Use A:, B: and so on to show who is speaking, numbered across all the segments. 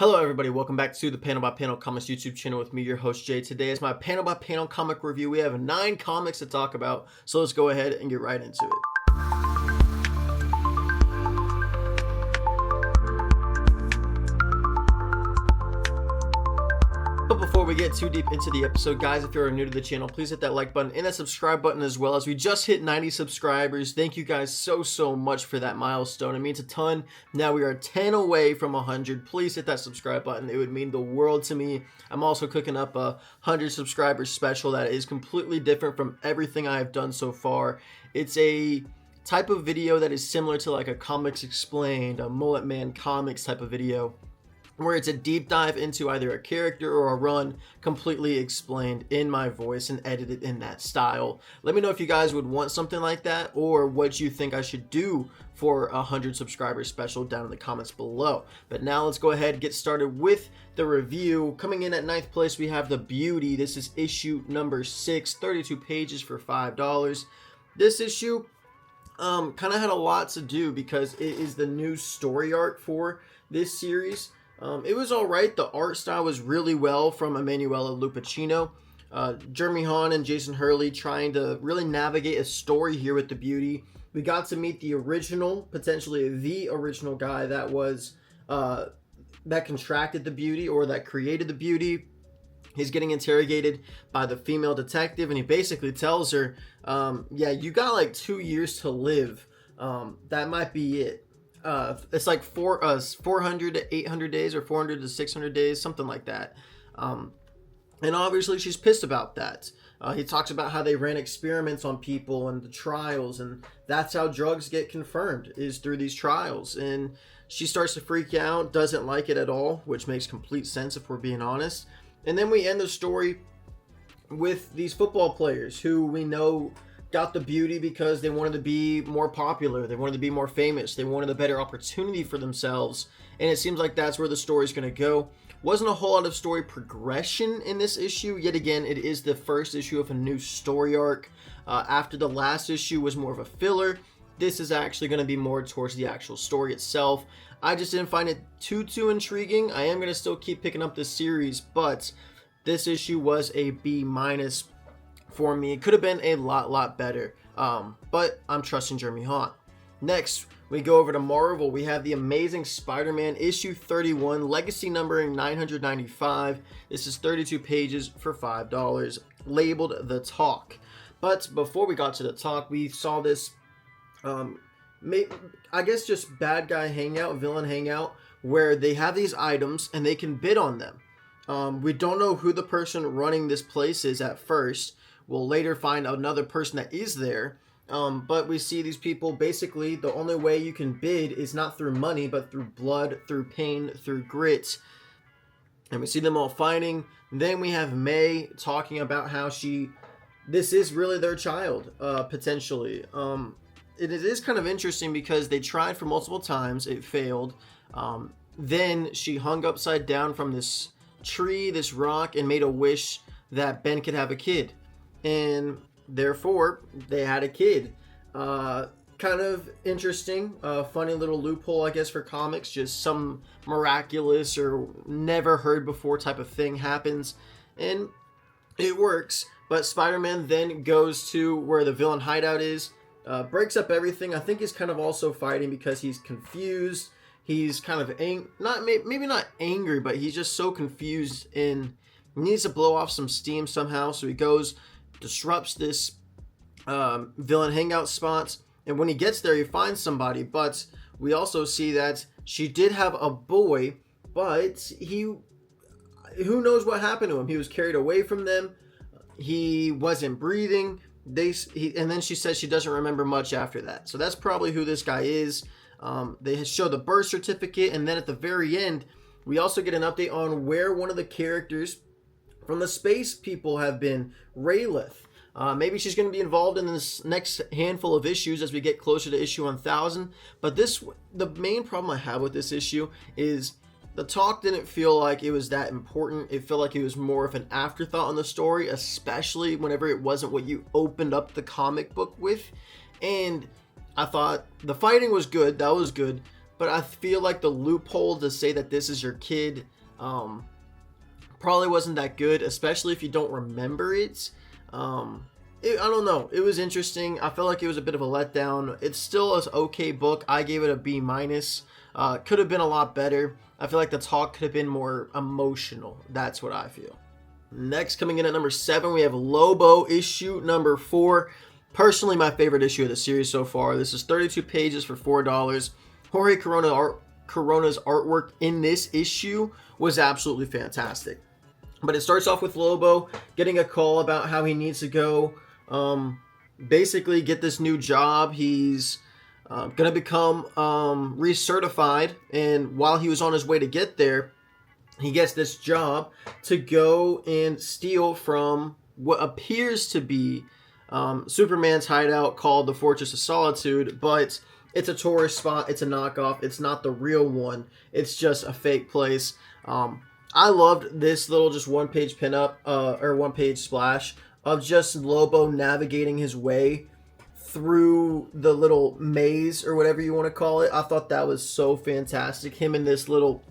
A: Hello everybody, welcome back to the Panel by Panel Comics YouTube channel with me, your host Jay. Today is my Panel by Panel comic review. We have 9 comics to talk about, so let's go ahead and get right into it. But before we get too deep into the episode, guys, if you're new to the channel, please hit that like button and that subscribe button as well, as we just hit 90 subscribers. Thank you guys so much for that milestone. It means a ton. Now we are 10 away from 100. Please hit that subscribe button. It would mean the world to me. I'm also cooking up a 100 subscribers special that is completely different from everything I have done so far. It's a type of video that is similar to like a Comics Explained, a Mullet Man Comics type of video, where it's a deep dive into either a character or a run completely explained in my voice and edited in that style. Let me know if you guys would want something like that or what you think I should do for a 100 subscribers special down in the comments below. But now let's go ahead and get started with the review. Coming in at 9th place, we have The Beauty. This is issue number 6, 32 pages for $5. This issue kind of had a lot to do because it is the new story arc for this series. It was alright. The art style was really well from Emanuela Lupacchino. Jeremy Hahn and Jason Hurley trying to really navigate a story here with The Beauty. We got to meet the original, potentially the original guy that was that contracted the Beauty or that created the Beauty. He's getting interrogated by the female detective, and he basically tells her, yeah, you got like 2 years to live. That might be it. It's like 400 to 800 days or 400 to 600 days, something like that. And obviously she's pissed about that. He talks about how they ran experiments on people and the trials, and that's how drugs get confirmed, is through these trials. And she starts to freak out, doesn't like it at all, which makes complete sense if we're being honest. And then we end the story with these football players who we know got the Beauty because they wanted to be more popular, they wanted to be more famous, they wanted a better opportunity for themselves, and it seems like that's where the story's going to go. Wasn't a whole lot of story progression in this issue. Yet again, it is the first issue of a new story arc. After the last issue was more of a filler, this is actually going to be more towards the actual story itself. I just didn't find it too intriguing. I am going to still keep picking up this series, but this issue was a B- for me. It could have been a lot better, but I'm trusting Jeremy Hahn. Next, we go over to Marvel. We have The Amazing Spider-Man issue 31, legacy numbering 995. This is 32 pages for $5, labeled The Talk. But before we got to The Talk, we saw this, I guess just bad guy hangout, villain hangout, where they have these items and they can bid on them. We don't know who the person running this place is at first. We'll later find another person that is there, but we see these people, basically the only way you can bid is not through money, but through blood, through pain, through grit. And we see them all fighting. Then we have May talking about how this is really their child, potentially. It is kind of interesting because they tried for multiple times, it failed. Then she hung upside down from this tree, this rock, and made a wish that Ben could have a kid. And therefore they had a kid. Kind of interesting, funny little loophole, I guess, for comics. Just some miraculous or never heard before type of thing happens, and it works. But Spider-Man then goes to where the villain hideout is, breaks up everything. I think he's kind of also fighting because he's confused. He's kind of maybe not angry, but he's just so confused and needs to blow off some steam somehow. So he goes, disrupts this villain hangout spot, and when he gets there he finds somebody. But we also see that she did have a boy, but who knows what happened to him. He was carried away from them, he wasn't breathing, and then she says she doesn't remember much after that. So that's probably who this guy is. They show the birth certificate, and then at the very end we also get an update on where one of the characters from the space people have been, Raylith. Maybe she's going to be involved in this next handful of issues as we get closer to issue 1000. But the main problem I have with this issue is the talk didn't feel like it was that important. It felt like it was more of an afterthought on the story, especially whenever it wasn't what you opened up the comic book with. And I thought the fighting was good, that was good, but I feel like the loophole to say that this is your kid probably wasn't that good, especially if you don't remember it. I don't know. It was interesting. I felt like it was a bit of a letdown. It's still an okay book. I gave it a B-. Could have been a lot better. I feel like the talk could have been more emotional. That's what I feel. Next, coming in at number 7, we have Lobo issue number 4. Personally, my favorite issue of the series so far. This is 32 pages for $4. Jorge Corona's artwork in this issue was absolutely fantastic. But it starts off with Lobo getting a call about how he needs to go basically get this new job. He's going to become recertified, and while he was on his way to get there, he gets this job to go and steal from what appears to be Superman's hideout called the Fortress of Solitude, but it's a tourist spot. It's a knockoff. It's not the real one. It's just a fake place. I loved this little just one-page pinup or one-page splash of just Lobo navigating his way through the little maze or whatever you want to call it. I thought that was so fantastic. Him and this little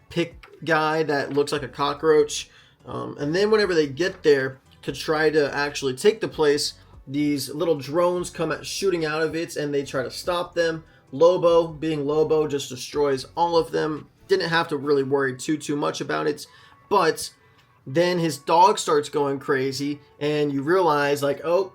A: pick guy that looks like a cockroach. And then whenever they get there to try to actually take the place, these little drones come out shooting out of it, and they try to stop them. Lobo, being Lobo, just destroys all of them. Didn't have to really worry too much about it. But then his dog starts going crazy, and you realize, like, oh,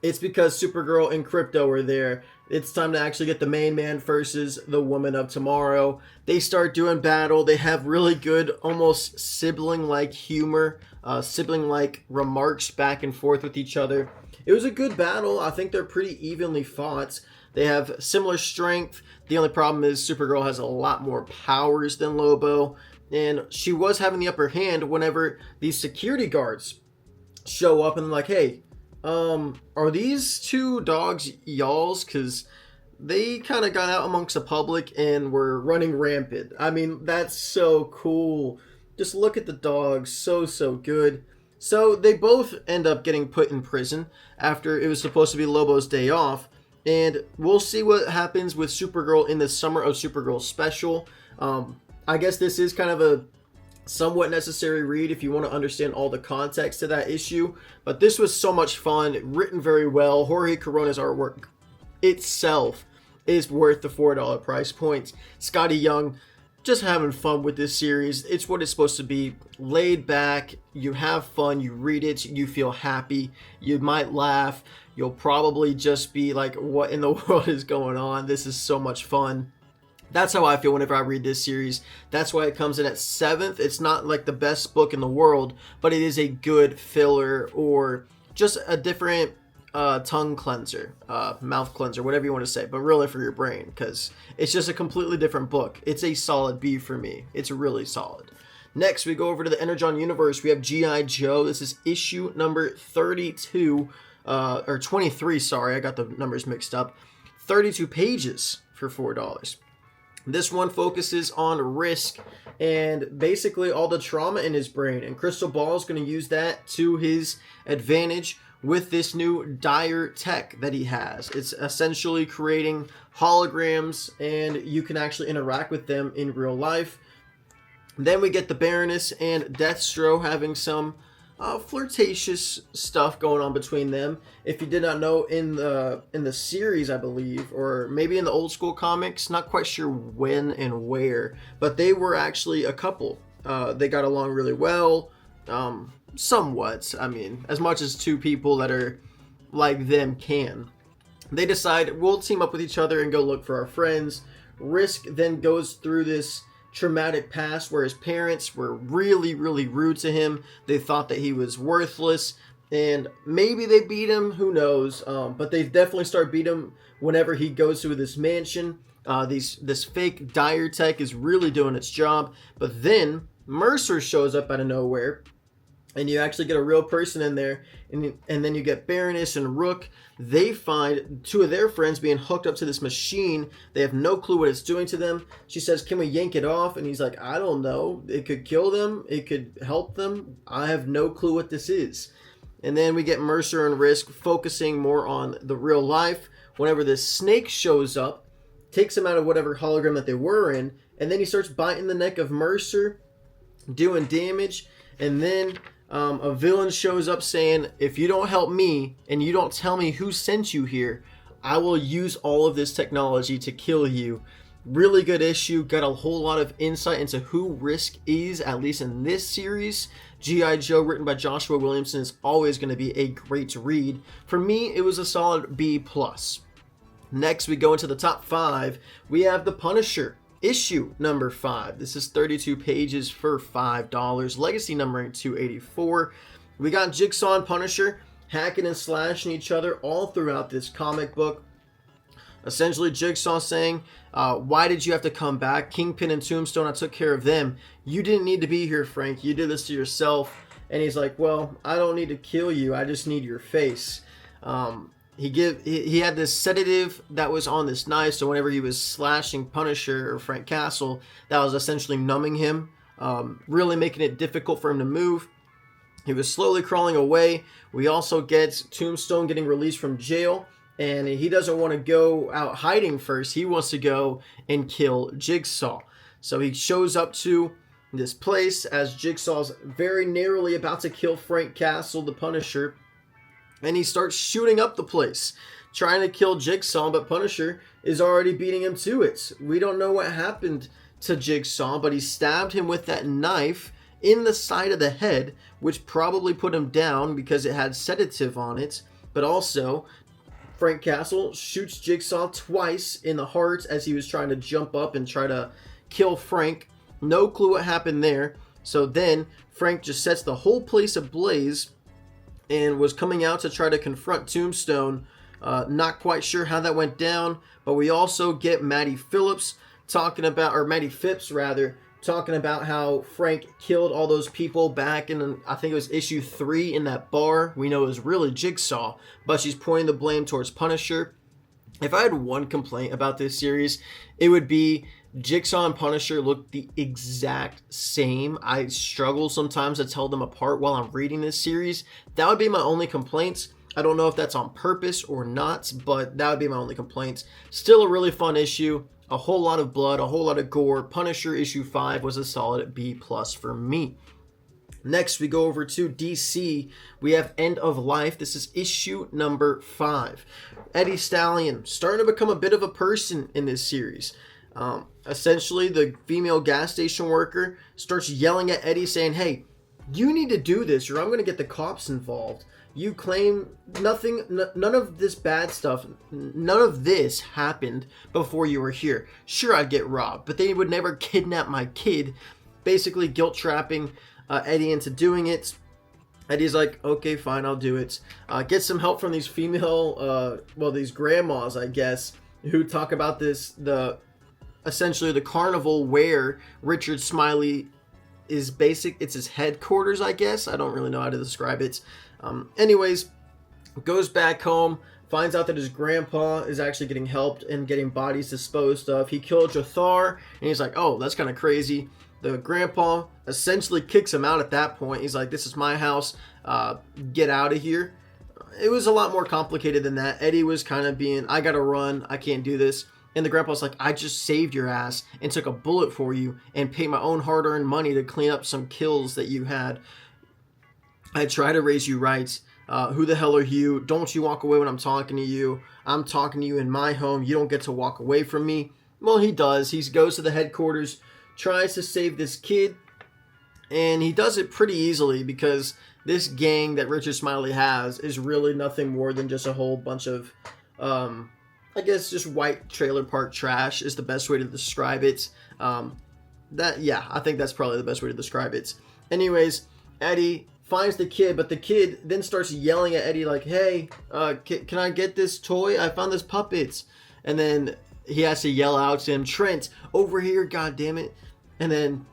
A: it's because Supergirl and Krypto are there. It's time to actually get the main man versus the Woman of Tomorrow. They start doing battle. They have really good, almost sibling-like humor, sibling-like remarks back and forth with each other. It was a good battle. I think they're pretty evenly fought. They have similar strength. The only problem is Supergirl has a lot more powers than Lobo, and she was having the upper hand whenever these security guards show up and like, hey, are these two dogs y'all's? Because they kind of got out amongst the public and were running rampant. I mean, that's so cool. Just look at the dogs. So good. So they both end up getting put in prison after it was supposed to be Lobo's day off. And we'll see what happens with Supergirl in the Summer of Supergirl special. I guess this is kind of a somewhat necessary read if you want to understand all the context to that issue. But this was so much fun, written very well. Jorge Corona's artwork itself is worth the $4 price point. Scotty Young just having fun with this series. It's what it's supposed to be. Laid back, you have fun, you read it, you feel happy, you might laugh. You'll probably just be like, what in the world is going on? This is so much fun. That's how I feel whenever I read this series. That's why it comes in at 7th. It's not like the best book in the world, but it is a good filler or just a different tongue cleanser, mouth cleanser, whatever you want to say, but really for your brain, because it's just a completely different book. It's a solid B for me. It's really solid. Next, we go over to the Energon universe. We have G.I. Joe. This is issue number 32. Or 23, sorry, I got the numbers mixed up. 32 pages for $4. This one focuses on Risk and basically all the trauma in his brain, and Crystal Ball is going to use that to his advantage with this new dire tech that he has. It's essentially creating holograms, and you can actually interact with them in real life. Then we get the Baroness and Deathstroke having some flirtatious stuff going on between them. If you did not know, in the series, I believe, or maybe in the old school comics, not quite sure when and where, but they were actually a couple. They got along really well, somewhat. I mean, as much as two people that are like them can. They decide, we'll team up with each other and go look for our friends. Risk then goes through this traumatic past where his parents were really rude to him. They thought that he was worthless, and maybe they beat him, who knows, but they definitely start beat him whenever he goes to this mansion. This fake dire tech is really doing its job, but then Mercer shows up out of nowhere, and you actually get a real person in there, and then you get Baroness and Rook. They find two of their friends being hooked up to this machine. They have no clue what it's doing to them. She says, can we yank it off? And he's like, I don't know. It could kill them. It could help them. I have no clue what this is. And then we get Mercer and Risk focusing more on the real life. Whenever this snake shows up, takes him out of whatever hologram that they were in, and then he starts biting the neck of Mercer, doing damage, and then a villain shows up saying, if you don't help me and you don't tell me who sent you here, I will use all of this technology to kill you. Really good issue, got a whole lot of insight into who Risk is, at least in this series. G.I. Joe, written by Joshua Williamson, is always going to be a great read. For me, it was a solid B+. Next, we go into the top 5. We have The Punisher, issue number 5. This is 32 pages for $5. Legacy numbering 284. We got Jigsaw and Punisher hacking and slashing each other all throughout this comic book. Essentially, Jigsaw saying, why did you have to come back? Kingpin and Tombstone, I took care of them. You didn't need to be here, Frank. You did this to yourself. And he's like, well, I don't need to kill you. I just need your face. He had this sedative that was on this knife, so whenever he was slashing Punisher or Frank Castle, that was essentially numbing him, really making it difficult for him to move. He was slowly crawling away. We also get Tombstone getting released from jail, and he doesn't want to go out hiding first. He wants to go and kill Jigsaw. So he shows up to this place as Jigsaw's very narrowly about to kill Frank Castle, the Punisher, and he starts shooting up the place, trying to kill Jigsaw, but Punisher is already beating him to it. We don't know what happened to Jigsaw, but he stabbed him with that knife in the side of the head, which probably put him down because it had sedative on it. But also, Frank Castle shoots Jigsaw twice in the heart as he was trying to jump up and try to kill Frank. No clue what happened there. So then Frank just sets the whole place ablaze and was coming out to try to confront Tombstone. Not quite sure how that went down, but we also get Maddie Phipps talking about how Frank killed all those people back in, I think it was issue 3 in that bar. We know it was really Jigsaw, but she's pointing the blame towards Punisher. If I had one complaint about this series, it would be Jigsaw and Punisher look the exact same. I struggle sometimes to tell them apart while I'm reading this series. That would be my only complaint. I don't know if that's on purpose or not, but that would be my only complaint. Still a really fun issue. A whole lot of blood, a whole lot of gore. Punisher issue 5 was a solid B+ for me. Next, we go over to DC. We have End of Life. This is issue number 5. Eddie Stallion starting to become a bit of a person in this series. Essentially, the female gas station worker starts yelling at Eddie saying, hey, you need to do this or I'm going to get the cops involved. You claim nothing, none of this bad stuff, none of this happened before you were here. Sure, I'd get robbed, but they would never kidnap my kid. Basically guilt trapping Eddie into doing it. Eddie's like, okay, fine, I'll do it. Get some help from these female, these grandmas, I guess, who talk about essentially the carnival where Richard Smiley is it's his headquarters, I guess. I don't really know how to describe it. Anyways, goes back home, finds out that his grandpa is actually getting helped and getting bodies disposed of. He killed Jothar, and he's like, oh, that's kind of crazy. The grandpa essentially kicks him out at that point. He's like, this is my house, get out of here. It was a lot more complicated than that. Eddie was kind of being, I gotta run, I can't do this. And the grandpa's like, I just saved your ass and took a bullet for you and paid my own hard-earned money to clean up some kills that you had. I try to raise you right. Who the hell are you? Don't you walk away when I'm talking to you. I'm talking to you in my home. You don't get to walk away from me. Well, he does. He goes to the headquarters, tries to save this kid, and he does it pretty easily because this gang that Richard Smiley has is really nothing more than just a whole bunch of, I guess, just white trailer park trash is the best way to describe it. I think that's probably the best way to describe it. Anyways, Eddie finds the kid, but the kid then starts yelling at Eddie like, hey, can I get this toy? I found this puppet. And then he has to yell out to him, Trent, over here, goddammit. And then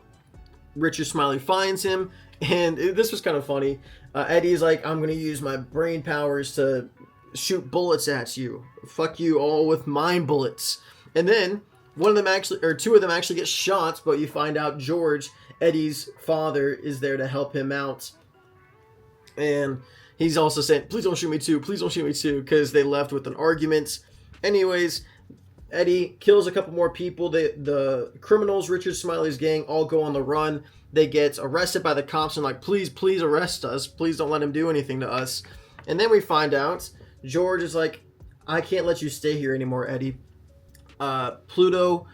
A: Richard Smiley finds him, and this was kind of funny. Eddie's like, I'm going to use my brain powers to shoot bullets at you. Fuck you all with mind bullets. And then two of them actually get shot, but you find out George, Eddie's father, is there to help him out. And he's also saying, please don't shoot me too, because they left with an argument. Anyways, Eddie kills a couple more people. The criminals, Richard Smiley's gang, all go on the run. They get arrested by the cops and like, please, please arrest us. Please don't let him do anything to us. And then we find out George is like, I can't let you stay here anymore, Eddie. Pluto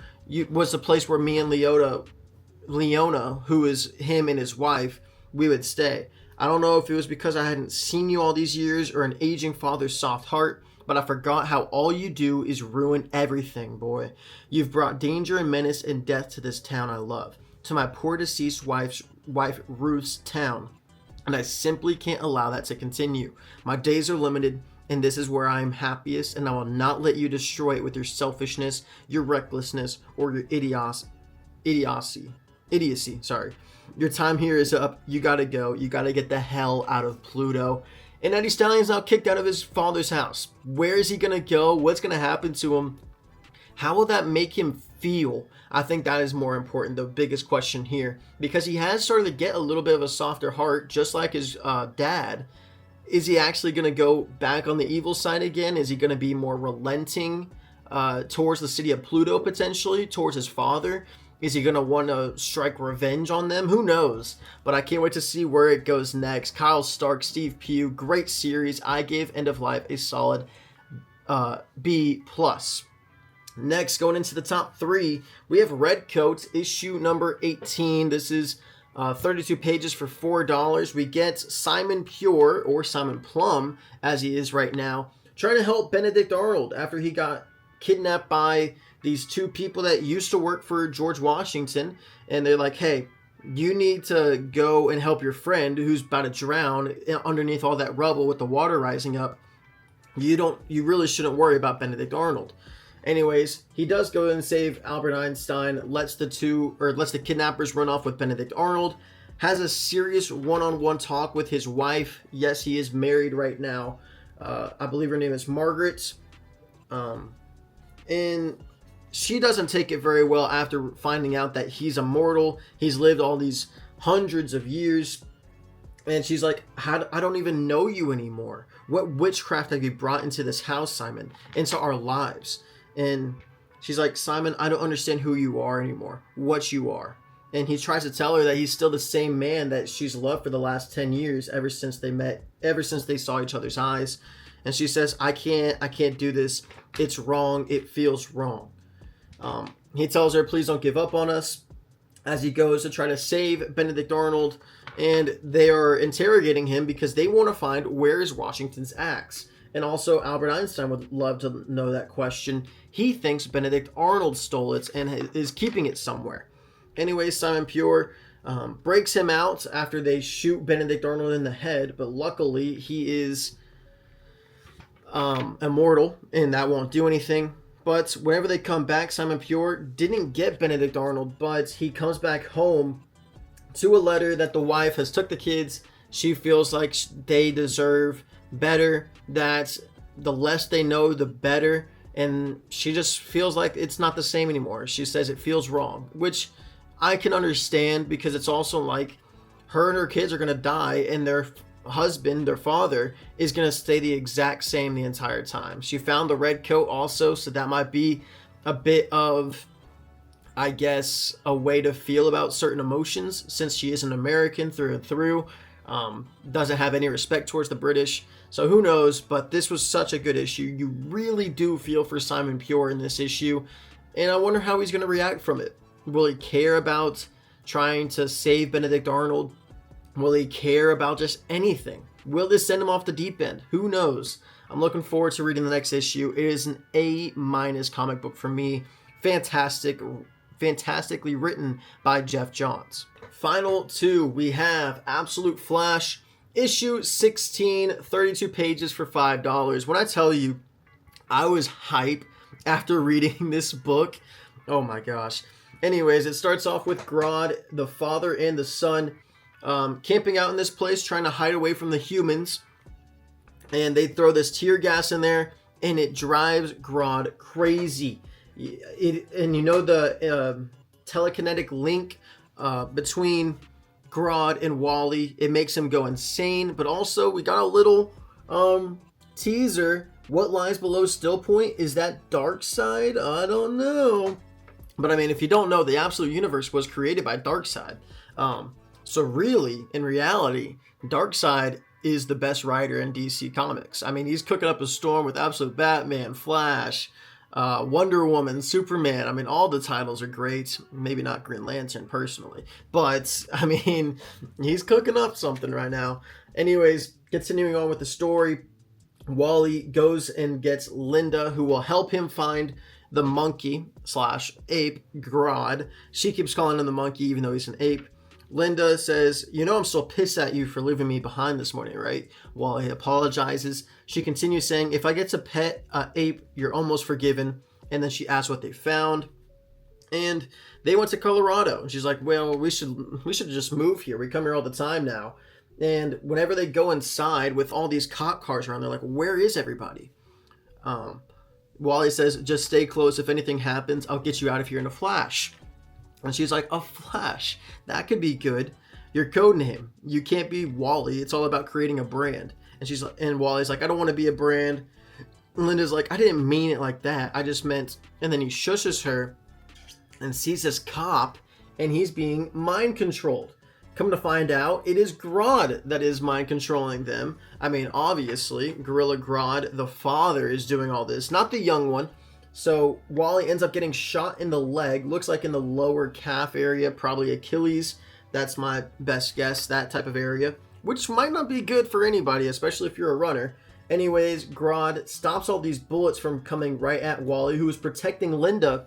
A: was the place where me and Leona, who is him and his wife, we would stay. I don't know if it was because I hadn't seen you all these years or an aging father's soft heart, but I forgot how all you do is ruin everything, boy. You've brought danger and menace and death to this town I love, to my poor deceased wife Ruth's town, and I simply can't allow that to continue. My days are limited, and this is where I am happiest, and I will not let you destroy it with your selfishness, your recklessness, or your idiocy. Your time here is up. You gotta go. You gotta get the hell out of Pluto. And Eddie Stallion's now kicked out of his father's house. Where is he gonna go? What's gonna happen to him? How will that make him feel? I think that is more important, the biggest question here, because he has started to get a little bit of a softer heart, just like his dad. Is he actually going to go back on the evil side again? Is he going to be more relenting towards the city of Pluto, potentially, towards his father? Is he going to want to strike revenge on them? Who knows? But I can't wait to see where it goes next. Kyle Stark, Steve Pugh, great series. I gave End of Life a solid B+. Next, going into the top 3, we have Redcoat, issue number 18. This is 32 pages for $4. We get Simon Pure, or Simon Plum, as he is right now, trying to help Benedict Arnold after he got kidnapped by these two people that used to work for George Washington. And they're like, hey, you need to go and help your friend who's about to drown underneath all that rubble with the water rising up. You really shouldn't worry about Benedict Arnold. Anyways, he does go and save Albert Einstein, lets the kidnappers run off with Benedict Arnold, has a serious one-on-one talk with his wife. Yes, he is married right now. I believe her name is Margaret. And she doesn't take it very well after finding out that he's immortal. He's lived all these hundreds of years. And she's like, I don't even know you anymore. What witchcraft have you brought into this house, Simon? Into our lives? And she's like, Simon, I don't understand who you are anymore, what you are. And he tries to tell her that he's still the same man that she's loved for the last 10 years, ever since they saw each other's eyes. And she says, I can't do this. It's wrong. It feels wrong. He tells her, please don't give up on us, as he goes to try to save Benedict Arnold. And they are interrogating him because they want to find where is Washington's axe. And also Albert Einstein would love to know that question. He thinks Benedict Arnold stole it and is keeping it somewhere. Anyway, Simon Pure breaks him out after they shoot Benedict Arnold in the head, but luckily he is immortal and that won't do anything. But whenever they come back, Simon Pure didn't get Benedict Arnold, but he comes back home to a letter that the wife has took the kids. She feels like they deserve better, that the less they know, the better. And she just feels like it's not the same anymore. She says it feels wrong, which I can understand, because it's also like her and her kids are going to die and their husband, their father, is going to stay the exact same the entire time. She found the red coat also, so that might be a bit of, I guess, a way to feel about certain emotions, since she is an American through and through. Doesn't have any respect towards the British. So who knows, but this was such a good issue. You really do feel for Simon Pure in this issue, and I wonder how he's going to react from it. Will he care about trying to save Benedict Arnold? Will he care about just anything? Will this send him off the deep end? Who knows? I'm looking forward to reading the next issue. It is an A- comic book for me. Fantastically written by Jeff Johns. Final 2, we have Absolute Flash, issue 16, 32 pages for $5. When I tell you, I was hype after reading this book. Oh my gosh. Anyways, it starts off with Grodd, the father and the son, camping out in this place, trying to hide away from the humans. And they throw this tear gas in there, and it drives Grodd crazy. And you know the telekinetic link between Grodd and Wally, it makes him go insane. But also we got a little teaser What lies below Still Point? Is that Darkseid? I don't know. But I mean, if you don't know, the Absolute Universe was created by Darkseid. So really, in reality, Darkseid is the best writer in DC Comics. I mean, he's cooking up a storm with Absolute Batman, Flash, Wonder Woman, Superman. I mean, all the titles are great. Maybe not Green Lantern personally, but I mean, he's cooking up something right now. Anyways, continuing on with the story, Wally goes and gets Linda, who will help him find the monkey / ape, Grodd. She keeps calling him the monkey even though he's an ape. Linda says, "You know I'm still pissed at you for leaving me behind this morning, right?" Wally apologizes. She continues saying, "If I get to pet ape, you're almost forgiven." And then she asks what they found. And they went to Colorado. And she's like, "Well, we should just move here. We come here all the time now." And whenever they go inside with all these cop cars around, they're like, "Where is everybody?" Wally says, "Just stay close. If anything happens, I'll get you out of here in a flash." And she's like, "A flash? That could be good. Your code name. You can't be Wally. It's all about creating a brand." And Wally's like, "I don't want to be a brand." And Linda's like, "I didn't mean it like that. I just meant..." And then he shushes her and sees this cop, and he's being mind controlled. Come to find out, it is Grodd that is mind controlling them. I mean, obviously, Gorilla Grodd, the father, is doing all this, not the young one. So Wally ends up getting shot in the leg, looks like in the lower calf area, probably Achilles. That's my best guess, that type of area, which might not be good for anybody, especially if you're a runner. Anyways, Grodd stops all these bullets from coming right at Wally, who was protecting Linda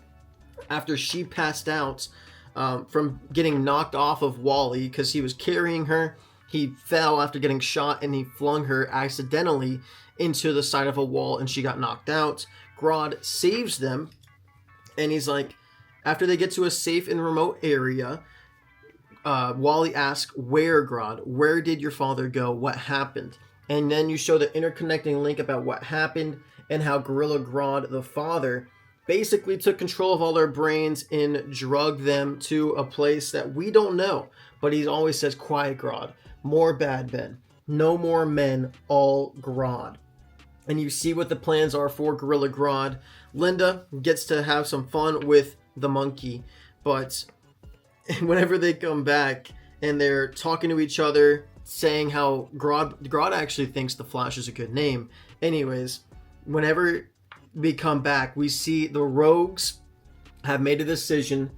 A: after she passed out from getting knocked off of Wally because he was carrying her. He fell after getting shot and he flung her accidentally into the side of a wall and she got knocked out. Grodd saves them, and he's like, after they get to a safe and remote area, Wally asks, "Where, Grodd? Where did your father go? What happened?" And then you show the interconnecting link about what happened and how Gorilla Grodd, the father, basically took control of all their brains and drugged them to a place that we don't know. But he always says, "Quiet, Grodd. More bad men. No more men, all Grodd." And you see what the plans are for Gorilla Grodd. Linda gets to have some fun with the monkey, but whenever they come back and they're talking to each other, saying how Grodd actually thinks the Flash is a good name. Anyways, whenever we come back, we see the Rogues have made a decision.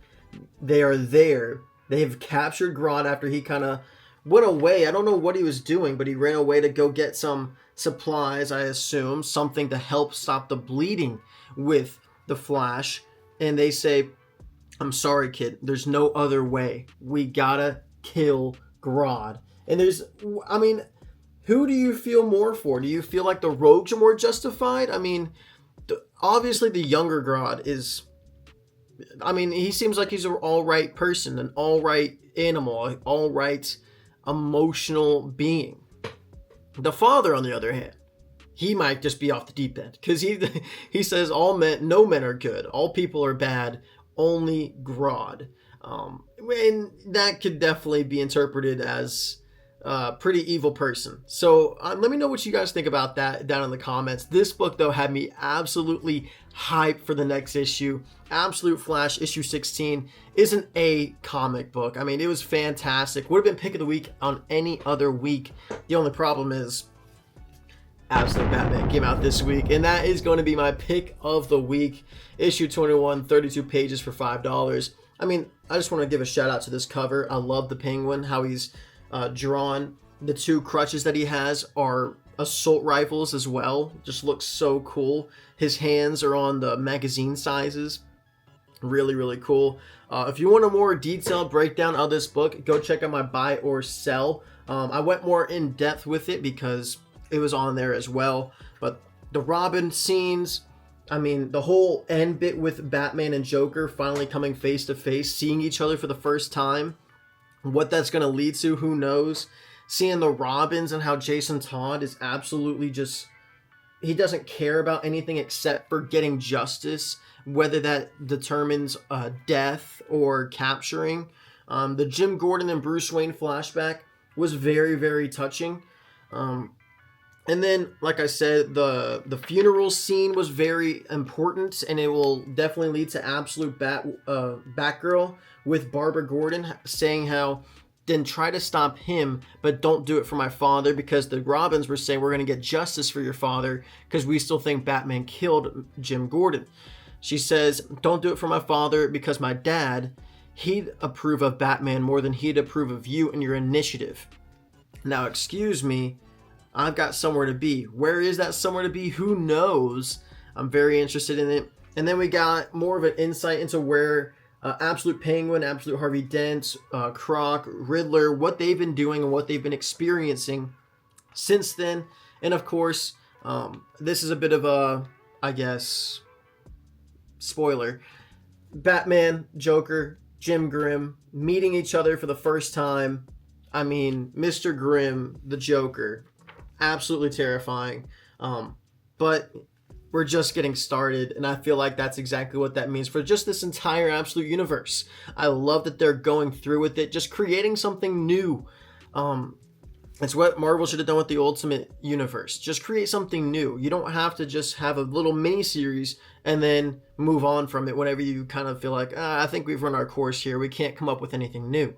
A: They are there. They have captured Grodd after he kind of went away. I don't know what he was doing, but he ran away to go get some supplies, I assume, something to help stop the bleeding with the Flash. And they say, "I'm sorry, kid. There's no other way. We gotta kill Grodd." And I mean, who do you feel more for? Do you feel like the Rogues are more justified? I mean, obviously the younger Grodd is... I mean, he seems like he's an all-right person, an all-right animal, an all-right emotional being. The father, on the other hand, he might just be off the deep end, because he says no men are good, all people are bad, only Grodd. And that could definitely be interpreted as a pretty evil person. So let me know what you guys think about that down in the comments. This book, though, had me absolutely hyped for the next issue. Absolute Flash issue 16 is an A comic book. I mean, it was fantastic. Would have been pick of the week on any other week. The only problem is Absolute Batman came out this week, and that is going to be my pick of the week. Issue 21, 32 pages for $5. I mean, I just want to give a shout out to this cover. I love the Penguin, how he's drawn. The two crutches that he has are assault rifles as well. Just looks so cool. His hands are on the magazine sizes. Really, really cool. If you want a more detailed breakdown of this book, go check out my buy or sell. I went more in depth with it because it was on there as well. But the Robin scenes, I mean, the whole end bit with Batman and Joker finally coming face to face, seeing each other for the first time. What that's going to lead to, who knows? Seeing the Robins and how Jason Todd is absolutely just... he doesn't care about anything except for getting justice, whether that determines death or capturing. The Jim Gordon and Bruce Wayne flashback was very, very touching. And then, like I said, the funeral scene was very important, and it will definitely lead to absolute Batgirl with Barbara Gordon saying how, then try to stop him, but don't do it for my father, because the Robins were saying we're going to get justice for your father because we still think Batman killed Jim Gordon. She says, don't do it for my father because my dad, he'd approve of Batman more than he'd approve of you and your initiative. Now, excuse me, I've got somewhere to be. Where is that somewhere to be? Who knows? I'm very interested in it. And then we got more of an insight into where Absolute Penguin, Absolute Harvey Dent, Croc, Riddler, what they've been doing and what they've been experiencing since then. And of course, this is a bit of a, I guess, spoiler. Batman, Joker, Jim Grimm meeting each other for the first time. I mean, Mr. Grimm, the Joker, absolutely terrifying. But we're just getting started, and I feel like that's exactly what that means for just this entire Absolute universe. I love that they're going through with it, just creating something new. It's what Marvel should have done with the Ultimate Universe. Just create something new. You don't have to just have a little mini series and then move on from it whenever you kind of feel like, I think we've run our course here. We can't come up with anything new.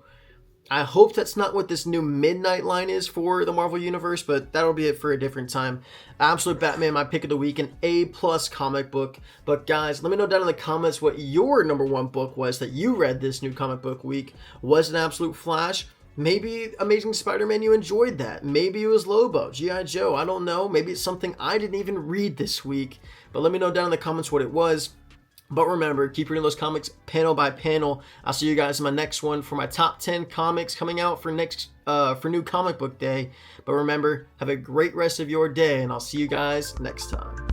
A: I hope that's not what this new Midnight line is for the Marvel Universe, but that'll be it for a different time. Absolute Batman, my pick of the week, an A+ comic book. But guys, let me know down in the comments what your #1 book was that you read this new comic book week. Was it Absolute Flash? Maybe Amazing Spider-Man, you enjoyed that. Maybe it was Lobo, G.I. Joe, I don't know. Maybe it's something I didn't even read this week. But let me know down in the comments what it was. But remember, keep reading those comics panel by panel. I'll see you guys in my next one for my top 10 comics coming out for new comic book day. But remember, have a great rest of your day, and I'll see you guys next time.